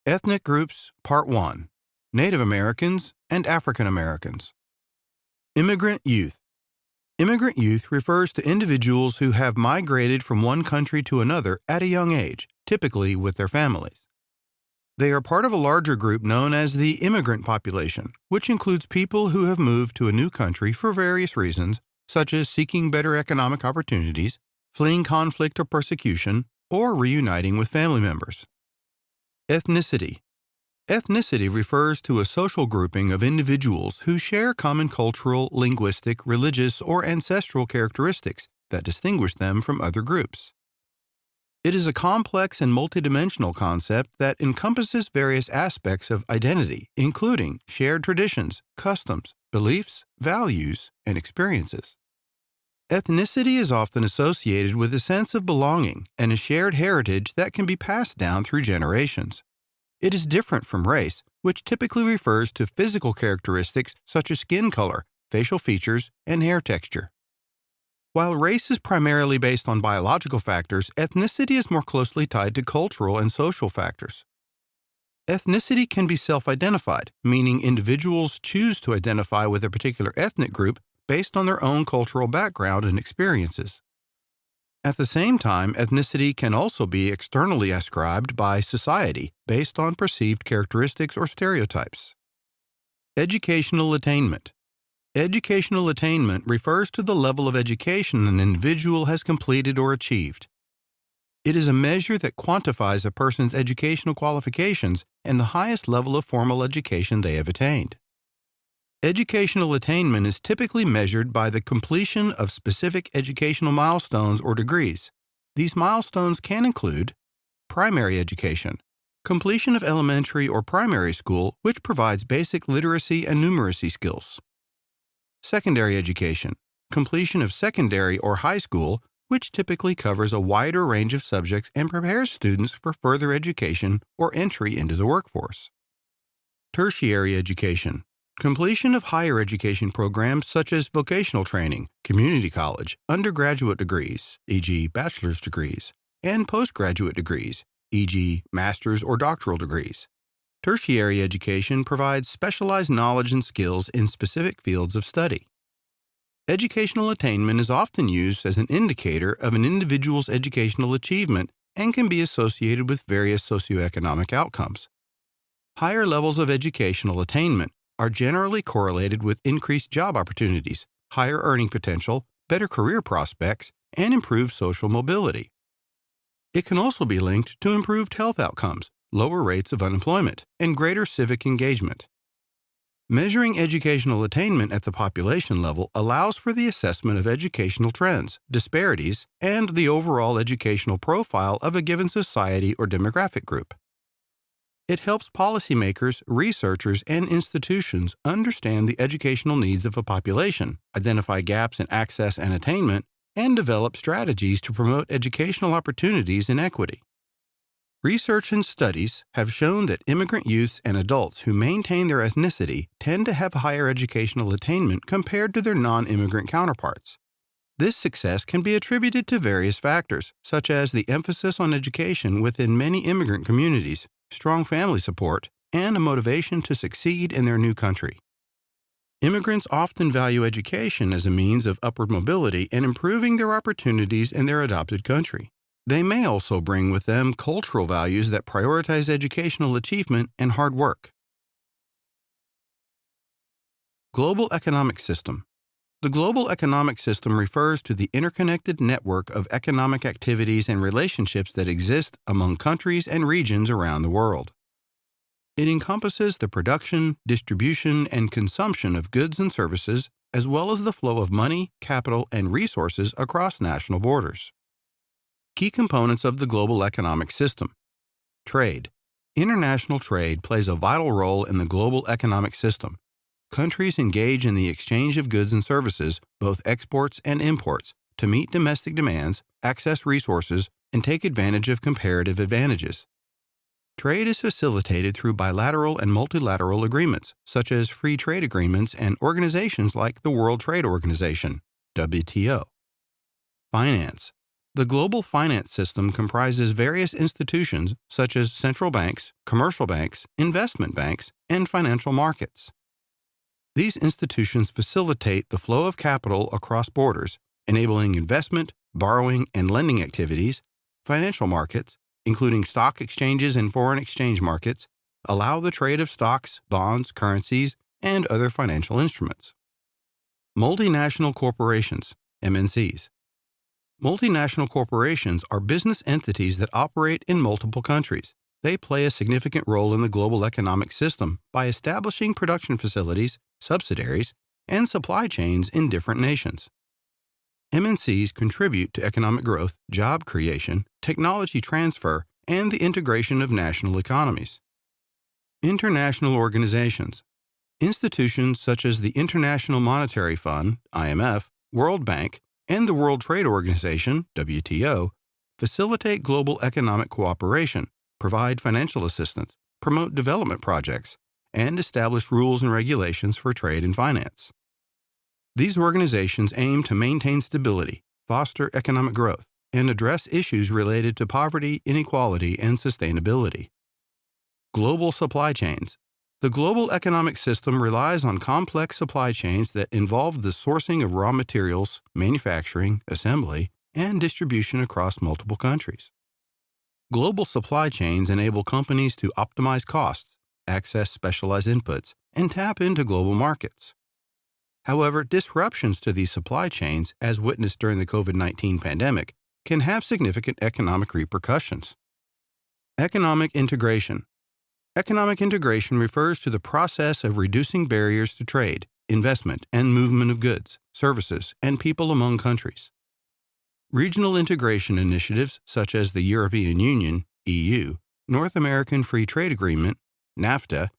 Ethnic Groups, Part 1. Native Americans and African Americans. Immigrant Youth. Immigrant youth refers to individuals who have migrated from one country to another at a young age, typically with their families. They are part of a larger group known as the immigrant population, which includes people who have moved to a new country for various reasons, such as seeking better economic opportunities, fleeing conflict or persecution, or reuniting with family members. Ethnicity. Ethnicity refers to a social grouping of individuals who share common cultural, linguistic, religious, or ancestral characteristics that distinguish them from other groups. It is a complex and multidimensional concept that encompasses various aspects of identity, including shared traditions, customs, beliefs, values, and experiences. Ethnicity is often associated with a sense of belonging and a shared heritage that can be passed down through generations. It is different from race, which typically refers to physical characteristics such as skin color, facial features, and hair texture. While race is primarily based on biological factors, ethnicity is more closely tied to cultural and social factors. Ethnicity can be self-identified, meaning individuals choose to identify with a particular ethnic group based on their own cultural background and experiences. At the same time, ethnicity can also be externally ascribed by society based on perceived characteristics or stereotypes. Educational attainment. Educational attainment refers to the level of education an individual has completed or achieved. It is a measure that quantifies a person's educational qualifications and the highest level of formal education they have attained. Educational attainment is typically measured by the completion of specific educational milestones or degrees. These milestones can include primary education, completion of elementary or primary school, which provides basic literacy and numeracy skills. Secondary education, completion of secondary or high school, which typically covers a wider range of subjects and prepares students for further education or entry into the workforce. Tertiary education, completion of higher education programs such as vocational training, community college, undergraduate degrees, e.g. bachelor's degrees, and postgraduate degrees, e.g. master's or doctoral degrees. Tertiary education provides specialized knowledge and skills in specific fields of study. Educational attainment is often used as an indicator of an individual's educational achievement and can be associated with various socioeconomic outcomes. Higher levels of educational attainment are generally correlated with increased job opportunities, higher earning potential, better career prospects, and improved social mobility. It can also be linked to improved health outcomes, lower rates of unemployment, and greater civic engagement. Measuring educational attainment at the population level allows for the assessment of educational trends, disparities, and the overall educational profile of a given society or demographic group. It helps policymakers, researchers, and institutions understand the educational needs of a population, identify gaps in access and attainment, and develop strategies to promote educational opportunities and equity. Research and studies have shown that immigrant youths and adults who maintain their ethnicity tend to have higher educational attainment compared to their non-immigrant counterparts. This success can be attributed to various factors, such as the emphasis on education within many immigrant communities, strong family support, and a motivation to succeed in their new country. Immigrants often value education as a means of upward mobility and improving their opportunities in their adopted country. They may also bring with them cultural values that prioritize educational achievement and hard work. Global economic system. The global economic system refers to the interconnected network of economic activities and relationships that exist among countries and regions around the world. It encompasses the production, distribution, and consumption of goods and services, as well as the flow of money, capital, and resources across national borders. Key components of the global economic system. Trade. International trade plays a vital role in the global economic system. Countries engage in the exchange of goods and services, both exports and imports, to meet domestic demands, access resources, and take advantage of comparative advantages. Trade is facilitated through bilateral and multilateral agreements, such as free trade agreements and organizations like the World Trade Organization, WTO. Finance. The global finance system comprises various institutions such as central banks, commercial banks, investment banks, and financial markets. These institutions facilitate the flow of capital across borders, enabling investment, borrowing, and lending activities. Financial markets, including stock exchanges and foreign exchange markets, allow the trade of stocks, bonds, currencies, and other financial instruments. Multinational corporations, MNCs. Multinational corporations are business entities that operate in multiple countries. They play a significant role in the global economic system by establishing production facilities, subsidiaries, and supply chains in different nations. MNCs contribute to economic growth, job creation, technology transfer, and the integration of national economies. International organizations. Institutions such as the International Monetary Fund, IMF, World Bank, and the World Trade Organization, WTO, facilitate global economic cooperation, provide financial assistance, promote development projects, and establish rules and regulations for trade and finance. These organizations aim to maintain stability, foster economic growth, and address issues related to poverty, inequality, and sustainability. Global supply chains. The global economic system relies on complex supply chains that involve the sourcing of raw materials, manufacturing, assembly, and distribution across multiple countries. Global supply chains enable companies to optimize costs, access specialized inputs, and tap into global markets. However, disruptions to these supply chains, as witnessed during the COVID-19 pandemic, can have significant economic repercussions. Economic integration. Economic integration refers to the process of reducing barriers to trade, investment, and movement of goods, services, and people among countries. Regional integration initiatives such as the European Union, EU, North American Free Trade Agreement, NAFTA,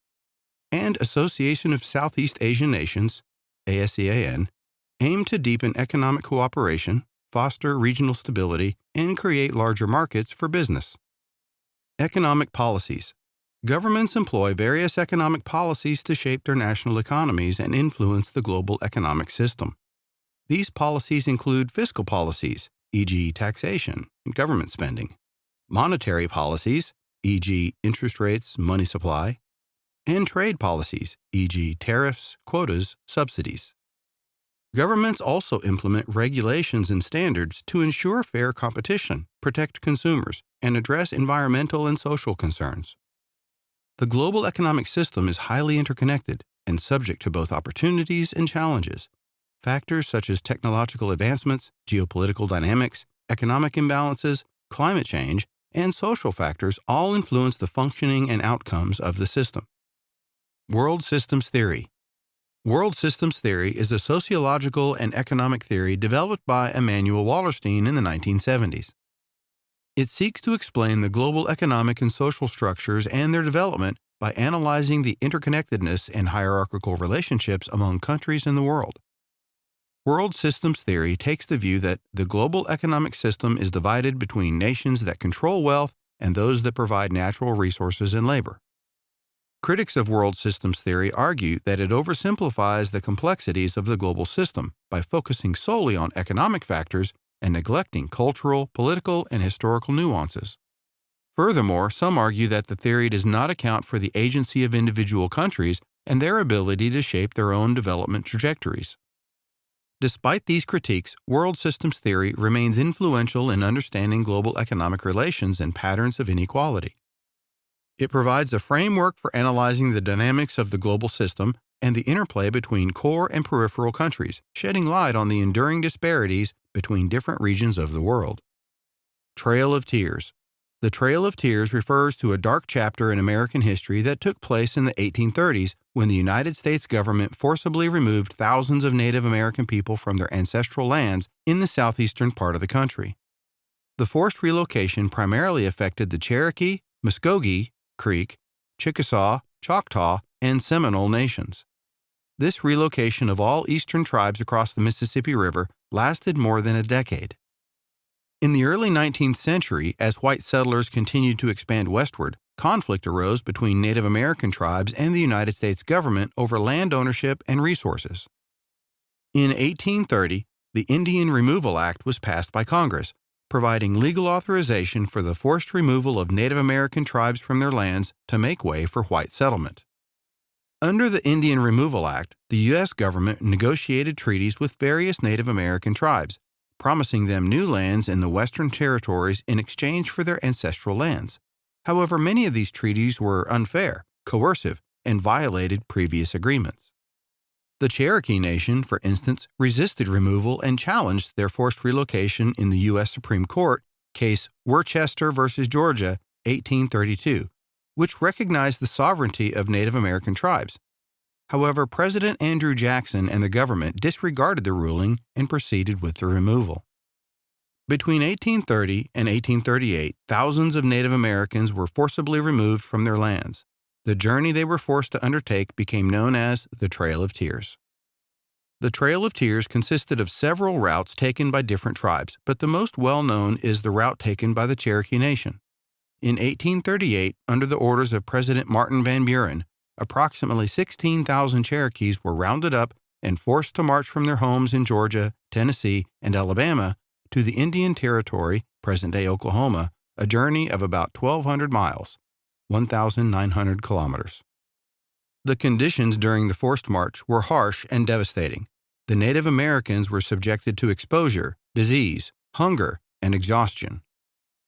and Association of Southeast Asian Nations, ASEAN, aim to deepen economic cooperation, foster regional stability, and create larger markets for business. Economic policies. Governments employ various economic policies to shape their national economies and influence the global economic system. These policies include fiscal policies, e.g., taxation and government spending, monetary policies, e.g., interest rates, money supply, and trade policies, e.g., tariffs, quotas, subsidies. Governments also implement regulations and standards to ensure fair competition, protect consumers, and address environmental and social concerns. The global economic system is highly interconnected and subject to both opportunities and challenges. Factors such as technological advancements, geopolitical dynamics, economic imbalances, climate change, and social factors all influence the functioning and outcomes of the system. World Systems Theory. World Systems Theory is a sociological and economic theory developed by Emanuel Wallerstein in the 1970s. It seeks to explain the global economic and social structures and their development by analyzing the interconnectedness and hierarchical relationships among countries in the world. World Systems Theory takes the view that the global economic system is divided between nations that control wealth and those that provide natural resources and labor. Critics of World Systems Theory argue that it oversimplifies the complexities of the global system by focusing solely on economic factors and neglecting cultural, political, and historical nuances. Furthermore, some argue that the theory does not account for the agency of individual countries and their ability to shape their own development trajectories. Despite these critiques, World Systems Theory remains influential in understanding global economic relations and patterns of inequality. It provides a framework for analyzing the dynamics of the global system and the interplay between core and peripheral countries, shedding light on the enduring disparities between different regions of the world. Trail of Tears. The Trail of Tears refers to a dark chapter in American history that took place in the 1830s when the United States government forcibly removed thousands of Native American people from their ancestral lands in the southeastern part of the country. The forced relocation primarily affected the Cherokee, Muskogee, Creek, Chickasaw, Choctaw, and Seminole nations. This relocation of all eastern tribes across the Mississippi River lasted more than a decade. In the early 19th century, as white settlers continued to expand westward, conflict arose between Native American tribes and the United States government over land ownership and resources. In 1830, the Indian Removal Act was passed by Congress, providing legal authorization for the forced removal of Native American tribes from their lands to make way for white settlement. Under the Indian Removal Act, the U.S. government negotiated treaties with various Native American tribes, promising them new lands in the Western Territories in exchange for their ancestral lands. However, many of these treaties were unfair, coercive, and violated previous agreements. The Cherokee Nation, for instance, resisted removal and challenged their forced relocation in the U.S. Supreme Court case Worcester v. Georgia, 1832, which recognized the sovereignty of Native American tribes. However, President Andrew Jackson and the government disregarded the ruling and proceeded with the removal. Between 1830 and 1838, thousands of Native Americans were forcibly removed from their lands. The journey they were forced to undertake became known as the Trail of Tears. The Trail of Tears consisted of several routes taken by different tribes, but the most well-known is the route taken by the Cherokee Nation. In 1838, under the orders of President Martin Van Buren, approximately 16,000 Cherokees were rounded up and forced to march from their homes in Georgia, Tennessee, and Alabama to the Indian Territory, present-day Oklahoma, a journey of about 1,200 miles, 1,900 kilometers. The conditions during the forced march were harsh and devastating. The Native Americans were subjected to exposure, disease, hunger, and exhaustion.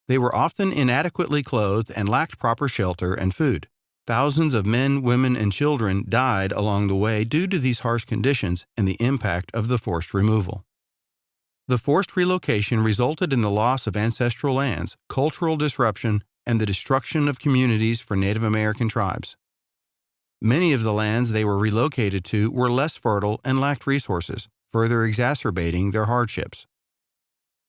They were often inadequately clothed and lacked proper shelter and food. Thousands of men, women, and children died along the way due to these harsh conditions and the impact of the forced removal. The forced relocation resulted in the loss of ancestral lands, cultural disruption, and the destruction of communities for Native American tribes. Many of the lands they were relocated to were less fertile and lacked resources, further exacerbating their hardships.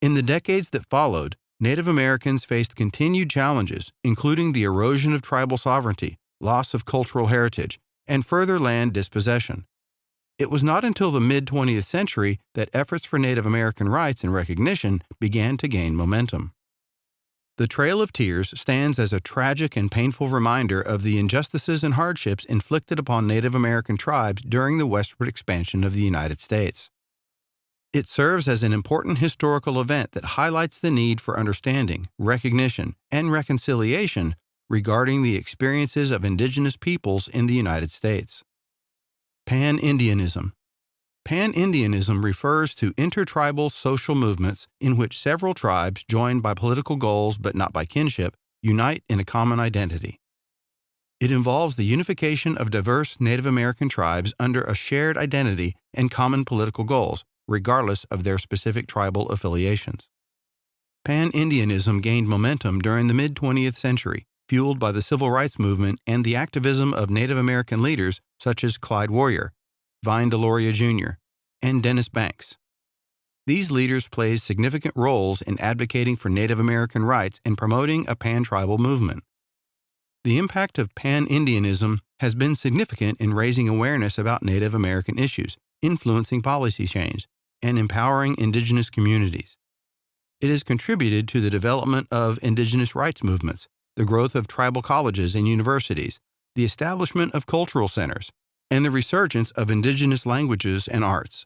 In the decades that followed, Native Americans faced continued challenges, including the erosion of tribal sovereignty, loss of cultural heritage, and further land dispossession. It was not until the mid-20th century that efforts for Native American rights and recognition began to gain momentum. The Trail of Tears stands as a tragic and painful reminder of the injustices and hardships inflicted upon Native American tribes during the westward expansion of the United States. It serves as an important historical event that highlights the need for understanding, recognition, and reconciliation regarding the experiences of indigenous peoples in the United States. Pan-Indianism. Pan-Indianism refers to intertribal social movements in which several tribes, joined by political goals but not by kinship, unite in a common identity. It involves the unification of diverse Native American tribes under a shared identity and common political goals, regardless of their specific tribal affiliations. Pan-Indianism gained momentum during the mid-20th century, fueled by the Civil Rights Movement and the activism of Native American leaders such as Clyde Warrior, Vine Deloria Jr., and Dennis Banks. These leaders played significant roles in advocating for Native American rights and promoting a pan-tribal movement. The impact of Pan-Indianism has been significant in raising awareness about Native American issues, influencing policy change, and empowering indigenous communities. It has contributed to the development of indigenous rights movements, the growth of tribal colleges and universities, the establishment of cultural centers, and the resurgence of indigenous languages and arts.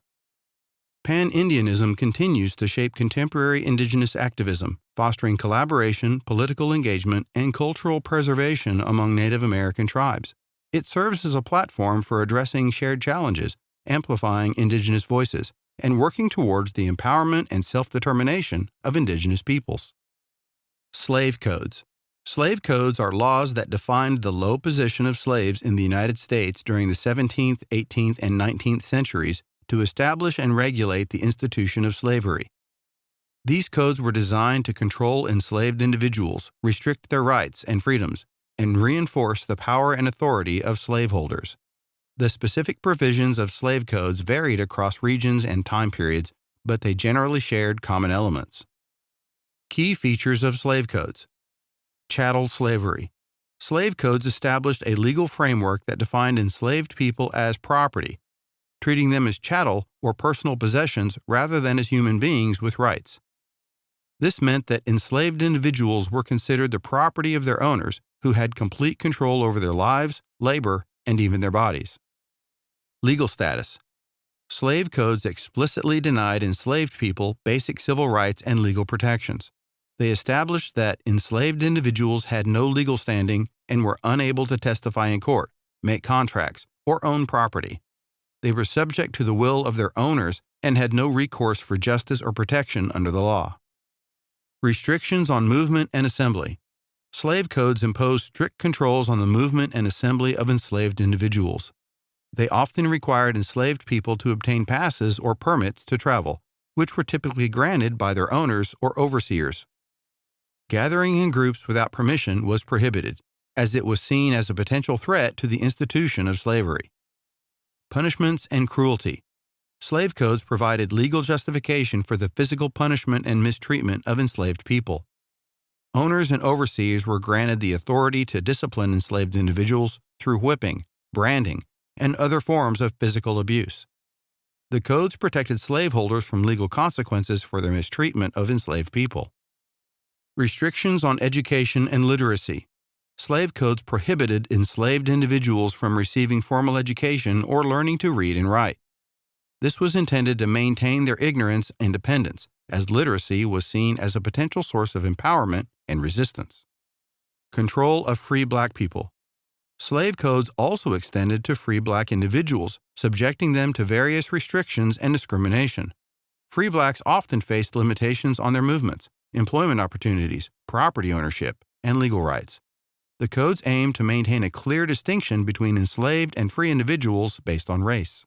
Pan-Indianism continues to shape contemporary indigenous activism, fostering collaboration, political engagement, and cultural preservation among Native American tribes. It serves as a platform for addressing shared challenges, amplifying indigenous voices, and working towards the empowerment and self-determination of indigenous peoples. Slave codes. Slave codes are laws that defined the low position of slaves in the United States during the 17th, 18th, and 19th centuries to establish and regulate the institution of slavery. These codes were designed to control enslaved individuals, restrict their rights and freedoms, and reinforce the power and authority of slaveholders. The specific provisions of slave codes varied across regions and time periods, but they generally shared common elements. Key features of slave codes. Chattel slavery. Slave codes established a legal framework that defined enslaved people as property, treating them as chattel or personal possessions rather than as human beings with rights. This meant that enslaved individuals were considered the property of their owners, who had complete control over their lives, labor, and even their bodies. Legal status. Slave codes explicitly denied enslaved people basic civil rights and legal protections. They established that enslaved individuals had no legal standing and were unable to testify in court, make contracts, or own property. They were subject to the will of their owners and had no recourse for justice or protection under the law. Restrictions on movement and assembly. Slave codes imposed strict controls on the movement and assembly of enslaved individuals. They often required enslaved people to obtain passes or permits to travel, which were typically granted by their owners or overseers. Gathering in groups without permission was prohibited, as it was seen as a potential threat to the institution of slavery. Punishments and cruelty. Slave codes provided legal justification for the physical punishment and mistreatment of enslaved people. Owners and overseers were granted the authority to discipline enslaved individuals through whipping, branding, and other forms of physical abuse. The codes protected slaveholders from legal consequences for their mistreatment of enslaved people. Restrictions on education and literacy. Slave codes prohibited enslaved individuals from receiving formal education or learning to read and write. This was intended to maintain their ignorance and dependence, as literacy was seen as a potential source of empowerment and resistance. Control of free black people. Slave codes also extended to free black individuals, subjecting them to various restrictions and discrimination. Free blacks often faced limitations on their movements, employment opportunities, property ownership, and legal rights. The codes aimed to maintain a clear distinction between enslaved and free individuals based on race.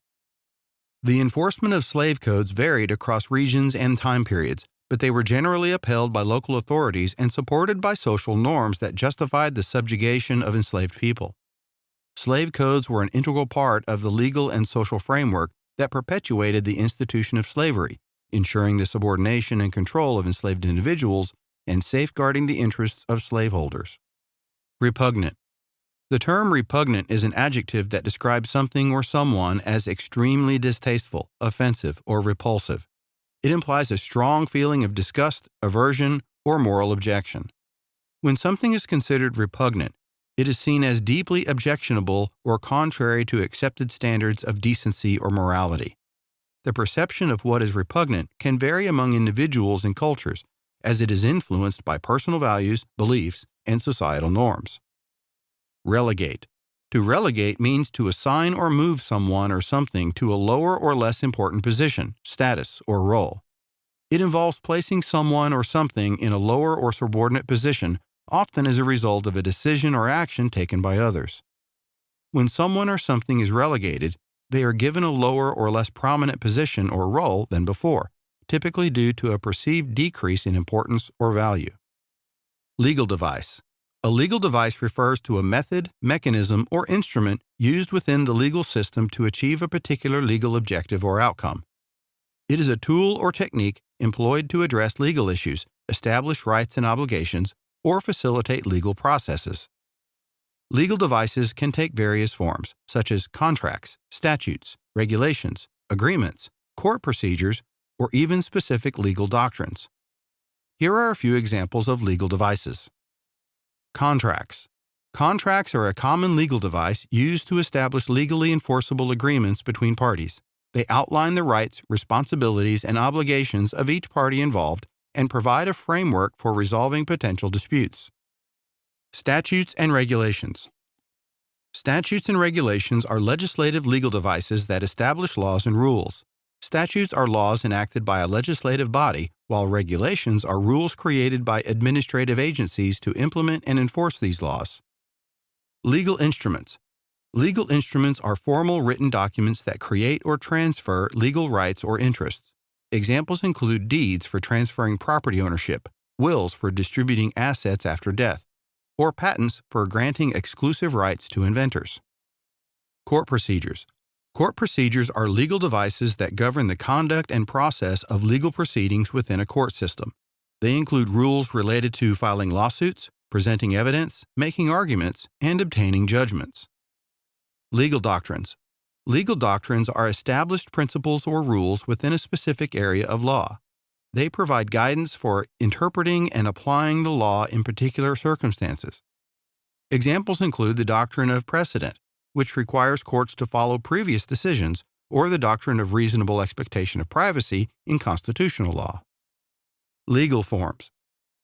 The enforcement of slave codes varied across regions and time periods, but they were generally upheld by local authorities and supported by social norms that justified the subjugation of enslaved people. Slave codes were an integral part of the legal and social framework that perpetuated the institution of slavery, ensuring the subordination and control of enslaved individuals and safeguarding the interests of slaveholders. Repugnant. The term repugnant is an adjective that describes something or someone as extremely distasteful, offensive, or repulsive. It implies a strong feeling of disgust, aversion, or moral objection. When something is considered repugnant, it is seen as deeply objectionable or contrary to accepted standards of decency or morality. The perception of what is repugnant can vary among individuals and cultures, as it is influenced by personal values, beliefs, and societal norms. Relegate. To relegate means to assign or move someone or something to a lower or less important position, status, or role. It involves placing someone or something in a lower or subordinate position, often as a result of a decision or action taken by others. When someone or something is relegated, they are given a lower or less prominent position or role than before, typically due to a perceived decrease in importance or value. Legal device. A legal device refers to a method, mechanism, or instrument used within the legal system to achieve a particular legal objective or outcome. It is a tool or technique employed to address legal issues, establish rights and obligations, or facilitate legal processes. Legal devices can take various forms, such as contracts, statutes, regulations, agreements, court procedures, or even specific legal doctrines. Here are a few examples of legal devices. Contracts. Contracts are a common legal device used to establish legally enforceable agreements between parties. They outline the rights, responsibilities, and obligations of each party involved and provide a framework for resolving potential disputes. Statutes and regulations. Statutes and regulations are legislative legal devices that establish laws and rules. Statutes are laws enacted by a legislative body, while regulations are rules created by administrative agencies to implement and enforce these laws. Legal instruments. Legal instruments are formal written documents that create or transfer legal rights or interests. Examples include deeds for transferring property ownership, wills for distributing assets after death, or patents for granting exclusive rights to inventors. Court procedures. Court procedures are legal devices that govern the conduct and process of legal proceedings within a court system. They include rules related to filing lawsuits, presenting evidence, making arguments, and obtaining judgments. Legal doctrines. Legal doctrines are established principles or rules within a specific area of law. They provide guidance for interpreting and applying the law in particular circumstances. Examples include the doctrine of precedent, which requires courts to follow previous decisions, or the doctrine of reasonable expectation of privacy in constitutional law. Legal forms.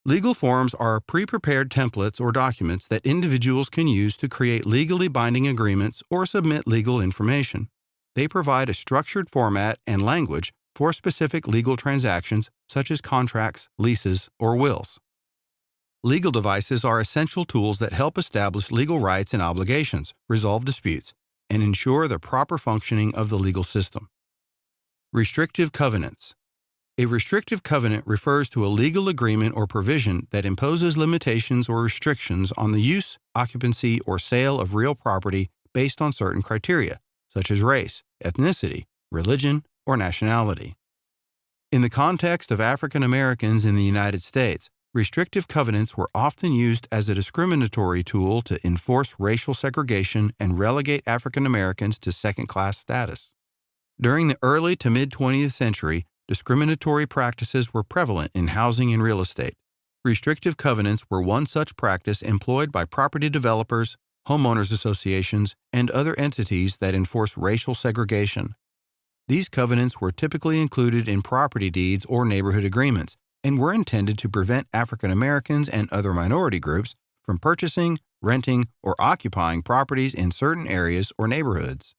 Legal forms are pre-prepared templates or documents that individuals can use to create legally binding agreements or submit legal information. They provide a structured format and language for specific legal transactions such as contracts, leases, or wills. Legal devices are essential tools that help establish legal rights and obligations, resolve disputes, and ensure the proper functioning of the legal system. Restrictive covenants. A restrictive covenant refers to a legal agreement or provision that imposes limitations or restrictions on the use, occupancy, or sale of real property based on certain criteria, such as race, ethnicity, religion, or nationality. In the context of African Americans in the United States, restrictive covenants were often used as a discriminatory tool to enforce racial segregation and relegate African Americans to second-class status. During the early to mid-20th century, discriminatory practices were prevalent in housing and real estate. Restrictive covenants were one such practice employed by property developers, homeowners associations, and other entities that enforce racial segregation. These covenants were typically included in property deeds or neighborhood agreements and were intended to prevent African Americans and other minority groups from purchasing, renting, or occupying properties in certain areas or neighborhoods.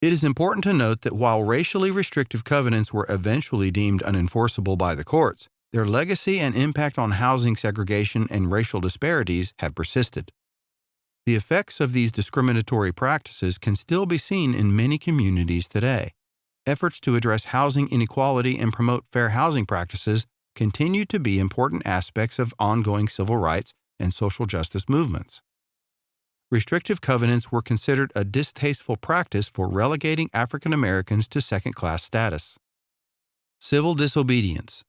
It is important to note that while racially restrictive covenants were eventually deemed unenforceable by the courts, their legacy and impact on housing segregation and racial disparities have persisted. The effects of these discriminatory practices can still be seen in many communities today. Efforts to address housing inequality and promote fair housing practices continue to be important aspects of ongoing civil rights and social justice movements. Restrictive covenants were considered a distasteful practice for relegating African Americans to second-class status. Civil disobedience.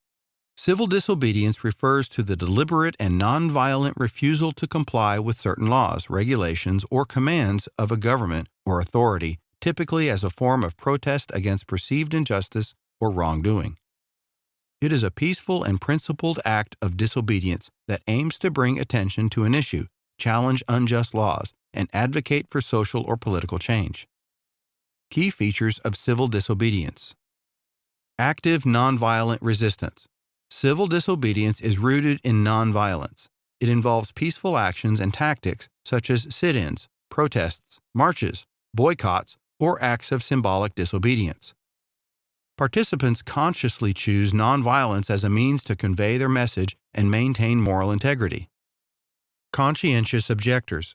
Civil disobedience refers to the deliberate and nonviolent refusal to comply with certain laws, regulations, or commands of a government or authority, typically as a form of protest against perceived injustice or wrongdoing. It is a peaceful and principled act of disobedience that aims to bring attention to an issue, challenge unjust laws, and advocate for social or political change. Key features of civil disobedience. Active nonviolent resistance. Civil disobedience is rooted in nonviolence. It involves peaceful actions and tactics such as sit-ins, protests, marches, boycotts, or acts of symbolic disobedience. Participants consciously choose nonviolence as a means to convey their message and maintain moral integrity. Conscientious objectors.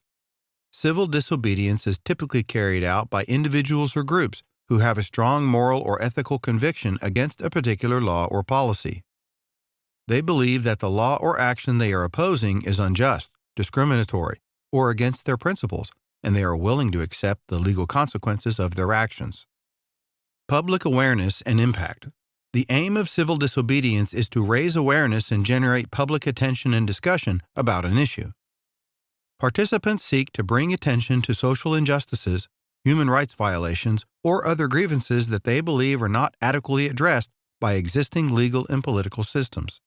Civil disobedience is typically carried out by individuals or groups who have a strong moral or ethical conviction against a particular law or policy. They believe that the law or action they are opposing is unjust, discriminatory, or against their principles, and they are willing to accept the legal consequences of their actions. Public awareness and impact. The aim of civil disobedience is to raise awareness and generate public attention and discussion about an issue. Participants seek to bring attention to social injustices, human rights violations, or other grievances that they believe are not adequately addressed by existing legal and political systems.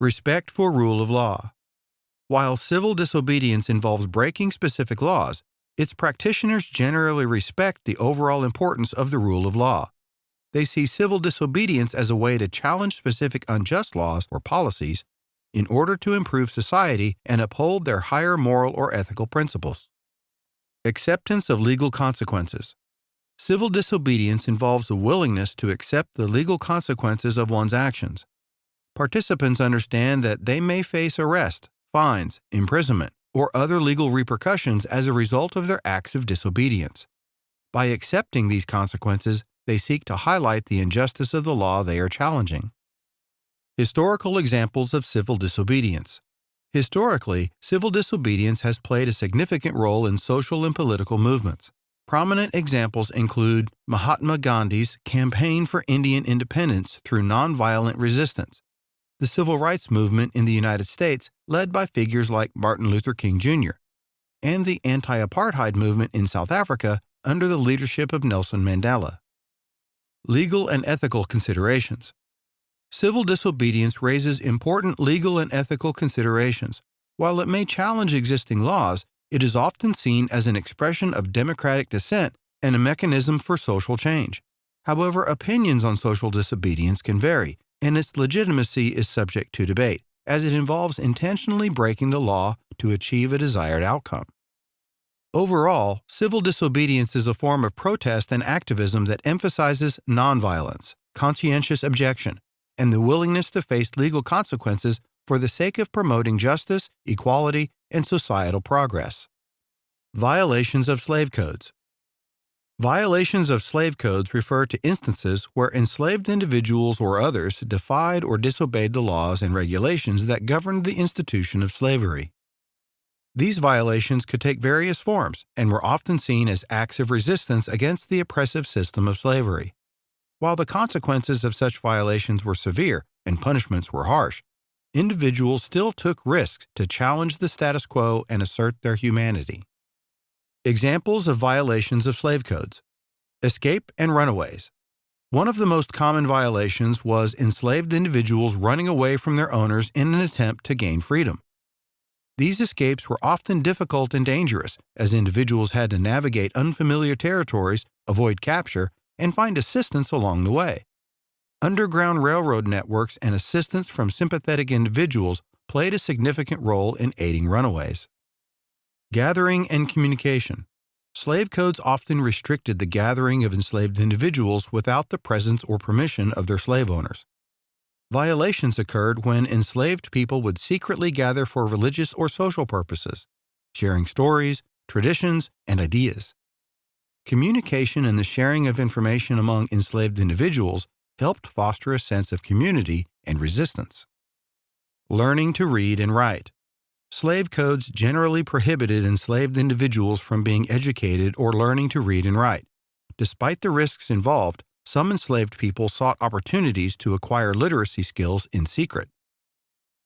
Respect for rule of law. While civil disobedience involves breaking specific laws, its practitioners generally respect the overall importance of the rule of law. They see civil disobedience as a way to challenge specific unjust laws or policies in order to improve society and uphold their higher moral or ethical principles. Acceptance of legal consequences. Civil disobedience involves a willingness to accept the legal consequences of one's actions. Participants understand that they may face arrest, fines, imprisonment, or other legal repercussions as a result of their acts of disobedience. By accepting these consequences, they seek to highlight the injustice of the law they are challenging. Historical examples of civil disobedience. Historically, civil disobedience has played a significant role in social and political movements. Prominent examples include Mahatma Gandhi's campaign for Indian independence through nonviolent resistance, the civil rights movement in the United States led by figures like Martin Luther King Jr., and the anti-apartheid movement in South Africa under the leadership of Nelson Mandela. Legal and ethical considerations. Civil disobedience raises important legal and ethical considerations. While it may challenge existing laws, it is often seen as an expression of democratic dissent and a mechanism for social change. However, opinions on social disobedience can vary, and its legitimacy is subject to debate, as it involves intentionally breaking the law to achieve a desired outcome. Overall, civil disobedience is a form of protest and activism that emphasizes nonviolence, conscientious objection, and the willingness to face legal consequences for the sake of promoting justice, equality, and societal progress. Violations of slave codes. Violations of slave codes refer to instances where enslaved individuals or others defied or disobeyed the laws and regulations that governed the institution of slavery. These violations could take various forms and were often seen as acts of resistance against the oppressive system of slavery. While the consequences of such violations were severe and punishments were harsh, individuals still took risks to challenge the status quo and assert their humanity. Examples of violations of slave codes. Escape and runaways. One of the most common violations was enslaved individuals running away from their owners in an attempt to gain freedom. These escapes were often difficult and dangerous, as individuals had to navigate unfamiliar territories, avoid capture, and find assistance along the way. Underground railroad networks and assistance from sympathetic individuals played a significant role in aiding runaways. Gathering and communication. Slave codes often restricted the gathering of enslaved individuals without the presence or permission of their slave owners. Violations occurred when enslaved people would secretly gather for religious or social purposes, sharing stories, traditions, and ideas. Communication and the sharing of information among enslaved individuals helped foster a sense of community and resistance. Learning to read and write. Slave codes generally prohibited enslaved individuals from being educated or learning to read and write. Despite the risks involved, some enslaved people sought opportunities to acquire literacy skills in secret.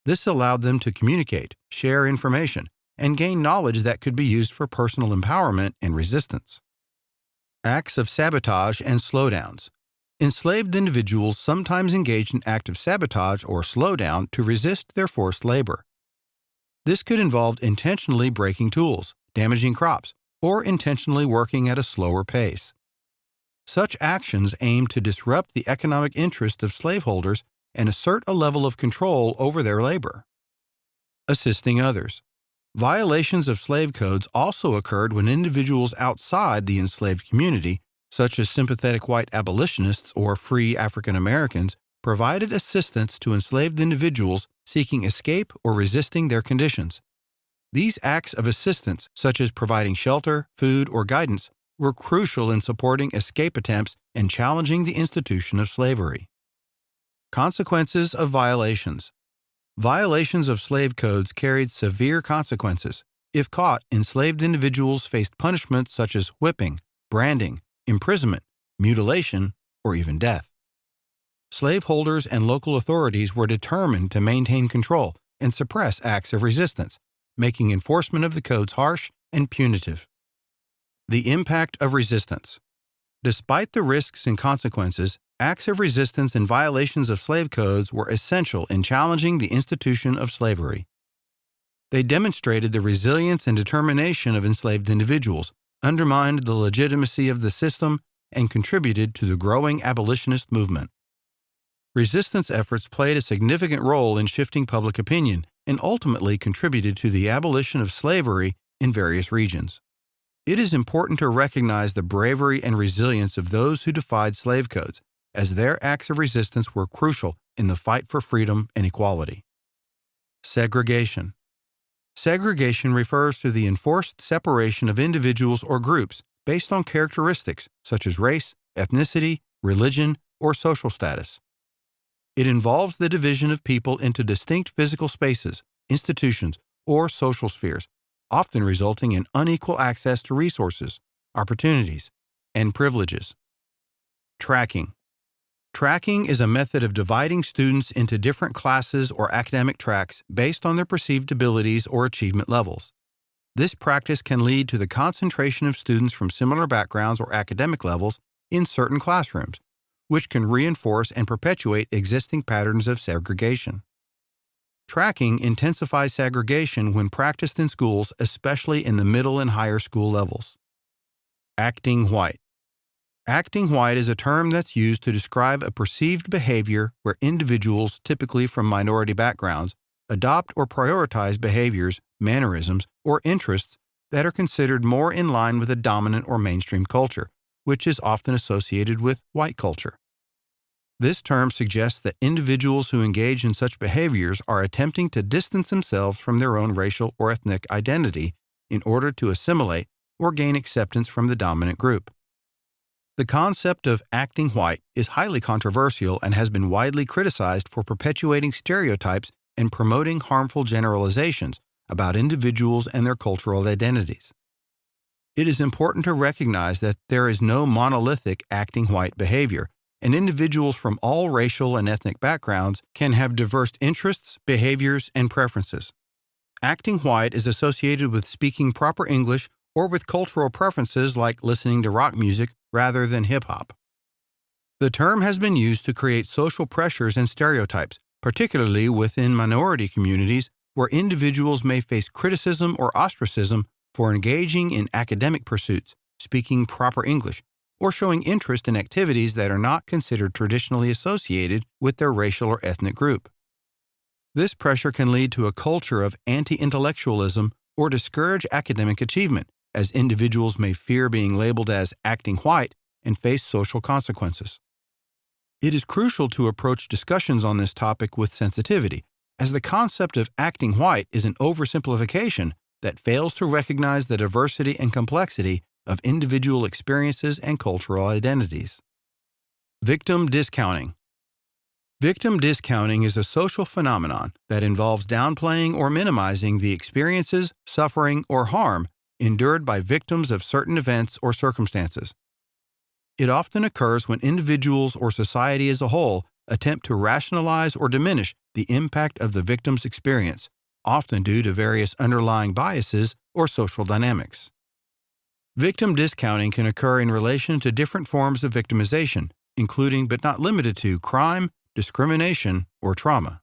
This allowed them to communicate, share information, and gain knowledge that could be used for personal empowerment and resistance. Acts of sabotage and slowdowns. Enslaved individuals sometimes engaged in active sabotage or slowdown to resist their forced labor. This could involve intentionally breaking tools, damaging crops, or intentionally working at a slower pace. Such actions aimed to disrupt the economic interest of slaveholders and assert a level of control over their labor. Assisting others. Violations of slave codes also occurred when individuals outside the enslaved community, such as sympathetic white abolitionists or free African Americans, provided assistance to enslaved individuals seeking escape or resisting their conditions. These acts of assistance, such as providing shelter, food, or guidance, were crucial in supporting escape attempts and challenging the institution of slavery. Consequences of violations. Violations of slave codes carried severe consequences. If caught, enslaved individuals faced punishments such as whipping, branding, imprisonment, mutilation, or even death. Slaveholders and local authorities were determined to maintain control and suppress acts of resistance, making enforcement of the codes harsh and punitive. The impact of resistance. Despite the risks and consequences, acts of resistance and violations of slave codes were essential in challenging the institution of slavery. They demonstrated the resilience and determination of enslaved individuals, undermined the legitimacy of the system, and contributed to the growing abolitionist movement. Resistance efforts played a significant role in shifting public opinion and ultimately contributed to the abolition of slavery in various regions. It is important to recognize the bravery and resilience of those who defied slave codes, as their acts of resistance were crucial in the fight for freedom and equality. Segregation. Segregation refers to the enforced separation of individuals or groups based on characteristics such as race, ethnicity, religion, or social status. It involves the division of people into distinct physical spaces, institutions, or social spheres, often resulting in unequal access to resources, opportunities, and privileges. Tracking. Tracking is a method of dividing students into different classes or academic tracks based on their perceived abilities or achievement levels. This practice can lead to the concentration of students from similar backgrounds or academic levels in certain classrooms, which can reinforce and perpetuate existing patterns of segregation. Tracking intensifies segregation when practiced in schools, especially in the middle and higher school levels. Acting white. Acting white is a term that's used to describe a perceived behavior where individuals, typically from minority backgrounds, adopt or prioritize behaviors, mannerisms, or interests that are considered more in line with a dominant or mainstream culture, which is often associated with white culture. This term suggests that individuals who engage in such behaviors are attempting to distance themselves from their own racial or ethnic identity in order to assimilate or gain acceptance from the dominant group. The concept of acting white is highly controversial and has been widely criticized for perpetuating stereotypes and promoting harmful generalizations about individuals and their cultural identities. It is important to recognize that there is no monolithic acting white behavior, and individuals from all racial and ethnic backgrounds can have diverse interests, behaviors, and preferences. Acting white is associated with speaking proper English or with cultural preferences like listening to rock music rather than hip-hop. The term has been used to create social pressures and stereotypes, particularly within minority communities where individuals may face criticism or ostracism for engaging in academic pursuits, speaking proper English, or showing interest in activities that are not considered traditionally associated with their racial or ethnic group. This pressure can lead to a culture of anti-intellectualism or discourage academic achievement, as individuals may fear being labeled as acting white and face social consequences. It is crucial to approach discussions on this topic with sensitivity, as the concept of acting white is an oversimplification that fails to recognize the diversity and complexity of individual experiences and cultural identities. Victim discounting. Victim discounting is a social phenomenon that involves downplaying or minimizing the experiences, suffering, or harm endured by victims of certain events or circumstances. It often occurs when individuals or society as a whole attempt to rationalize or diminish the impact of the victim's experience, often due to various underlying biases or social dynamics. Victim discounting can occur in relation to different forms of victimization, including but not limited to crime, discrimination, or trauma.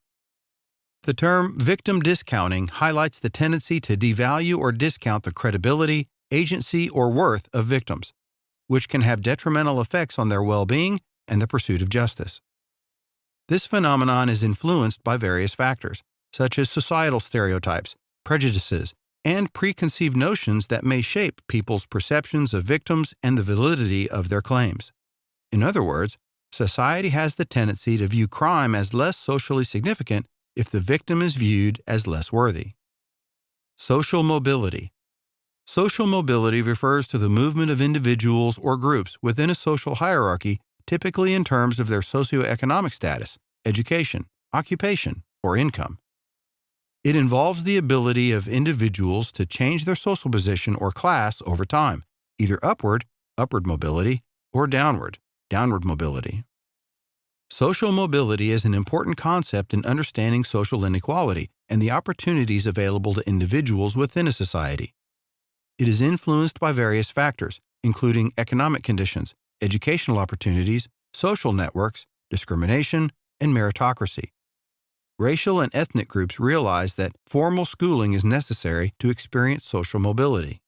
The term victim discounting highlights the tendency to devalue or discount the credibility, agency, or worth of victims, which can have detrimental effects on their well-being and the pursuit of justice. This phenomenon is influenced by various factors, such as societal stereotypes, prejudices, and preconceived notions that may shape people's perceptions of victims and the validity of their claims. In other words, society has the tendency to view crime as less socially significant if the victim is viewed as less worthy. Social mobility. Social mobility refers to the movement of individuals or groups within a social hierarchy, typically in terms of their socioeconomic status, education, occupation, or income. It involves the ability of individuals to change their social position or class over time, either upward mobility, or downward mobility. Social mobility is an important concept in understanding social inequality and the opportunities available to individuals within a society. It is influenced by various factors, including economic conditions, educational opportunities, social networks, discrimination, and meritocracy. Racial and ethnic groups realize that formal schooling is necessary to experience social mobility.